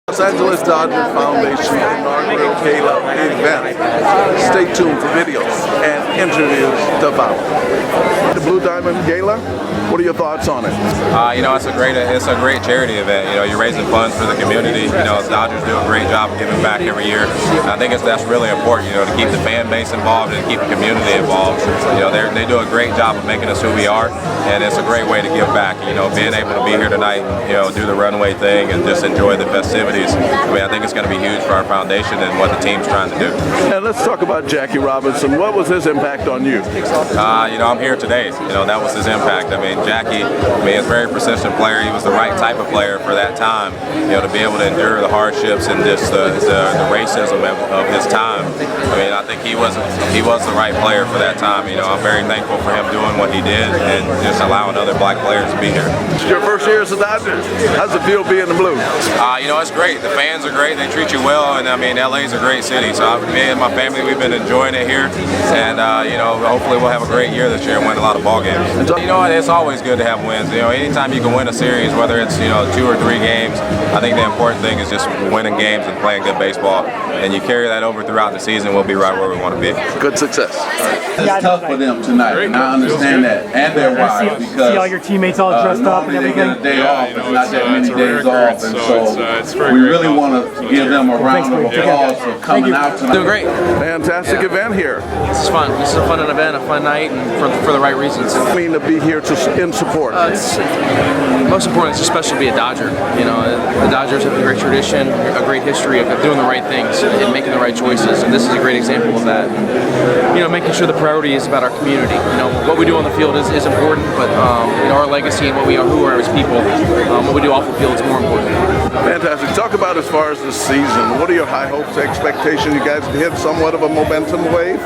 Los Angeles Dodger Foundation inaugural Gala event. Stay tuned for videos and interviews to follow. The Blue Diamond Gala, what are your thoughts on it? It's a great charity event. You're raising funds for the community. The Dodgers do a great job of giving back every year. And I think that's really important. To keep the fan base involved and keep the community involved. They do a great job of making us who we are, and it's a great way to give back. Being able to be here tonight, do the runway thing and just enjoy the festivities. I think it's going to be huge for our foundation and what the team's trying to do. And let's talk about Jackie Robinson. What was his impact on you? I'm here today. That was his impact. Jackie, he's a very persistent player. He was the right type of player for that time. To be able to endure the hardships and just the racism of his time. I think he was the right player for that time. I'm very thankful for him doing what he did and just allowing other black players to be here. Your first year as a Dodger. How's it feel being the Blue? It's great. The fans are great. They treat you well, and LA's a great city. So me and my family, we've been enjoying it here, and hopefully we'll have a great year this year and win a lot of ball games. It's always good to have wins. Anytime you can win a series, whether it's 2 or 3 games, I think the important thing is just winning games and playing good baseball. And you carry that over throughout the season, we'll be right where we want to be. Good success. It's tough for them tonight, and I understand that, and their wives, because see all your teammates all dressed up and everything. They get a day off, but not that many days off, and so we really want to give them a round of applause for coming out tonight. Doing great. Fantastic event here. This is fun. This is a fun event, a fun night, and for the right reasons. I mean, to be here in support. Most important, it's special to be a Dodger. The Dodgers have a great tradition, a great history of doing the right things and making the right choices, and this is a great example of that. Making sure the priority is about our community. What we do on the field is important, but our legacy and who we are as people, what we do off the field is more important. Fantastic. Talk about as far as the season. What are your high hopes, expectations? You guys hit somewhat of a momentum wave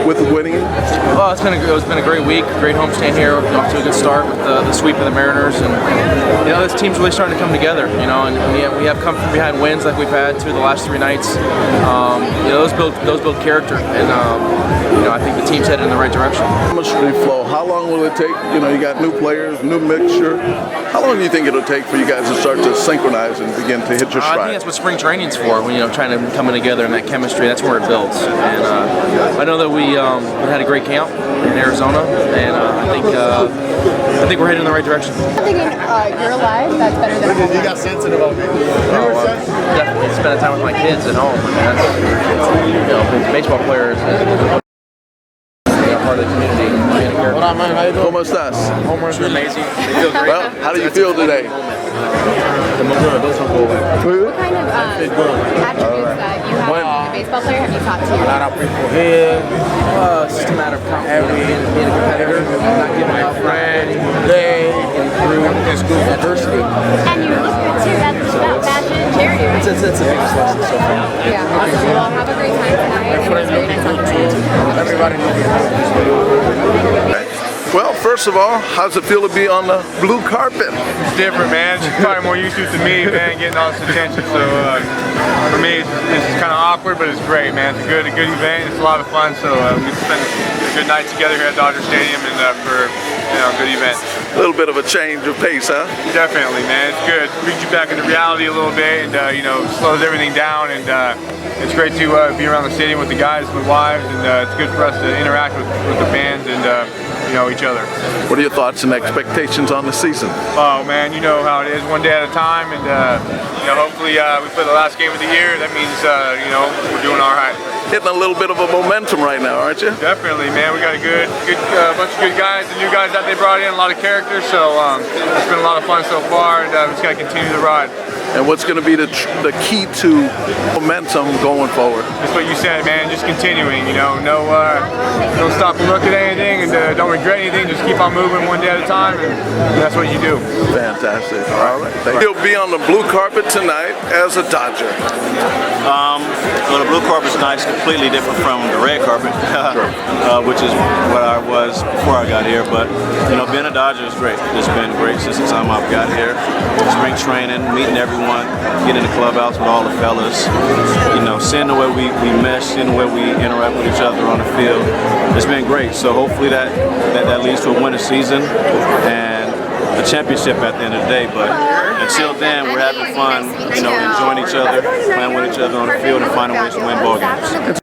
with winning. Well, it's been a great week, great homestand here. Off to a good start with the sweep of the Mariners, and this team's really starting to come together. And we have come from behind wins like we've had through the last 3 nights. Those build character, and I think the team's headed in the right direction. Chemistry flow. How long will it take? You got new players, new mixture. How long do you think it'll take for you guys to start to synchronize and begin to hit your stride? I think that's what spring training's for. When trying to come together and that chemistry, that's where it builds. And I know that we had a great camp in Arizona, and I think we're heading in the right direction. I'm thinking you're alive. That's better than home. You got sensitive about me. Definitely spending time with my kids at home. That's baseball players. Part of the community. What up, man? How you doing? ¿Cómo estás? Home runs are amazing. They feel great. Well, how do you feel today? What kind of attributes that you have as a baseball player have you taught to A lot of people here. It's just a matter of confidence, being a competitor, not giving up, Friend, day, through school adversity. And you look good too. That's passion and charity, right? It's the biggest lesson so far. Yeah. Awesome. Well, have a great time tonight. It was very nice talking to you. Everybody knows. Well, first of all, how's it feel to be on the blue carpet? It's different, man. It's probably more used to it than me, man, getting all this attention. So for me, it's kind of awkward, but it's great, man. It's a good event. It's a lot of fun. So we get to spend a good night together here at Dodger Stadium, and for a good event. A little bit of a change of pace, huh? Definitely, man. It's good. Brings you back into reality a little bit, and slows everything down. And it's great to be around the stadium with the guys, with wives, and it's good for us to interact with the fans and each other. What are your thoughts and expectations on the season? Oh man, you know how it is, one day at a time, and hopefully we play the last game of the year. That means we're doing all right. Hitting a little bit of a momentum right now, aren't you? Definitely, man. We got a good bunch of good guys, the new guys that they brought in, a lot of characters. So it's been a lot of fun so far, and we're just gonna continue the ride. And what's going to be the key to momentum going forward? That's what you said, man. Just continuing. Don't stop and look at anything, and don't regret anything. Just keep on moving one day at a time, and that's what you do. Fantastic. All right. Thank you. You'll be on the blue carpet tonight as a Dodger. Well, the blue carpet tonight is completely different from the red carpet, which is what I was before I got here. But being a Dodger is great. It's been great since the time I've got here. Spring training, meeting everyone, getting in the clubhouse with all the fellas. Seeing the way we mesh, seeing the way we interact with each other on the field. It's been great. So hopefully that leads to a winning season, and a championship at the end of the day. But until then, we're having fun, you know, enjoying each other, playing with each other on the field, and finding ways to win ball games.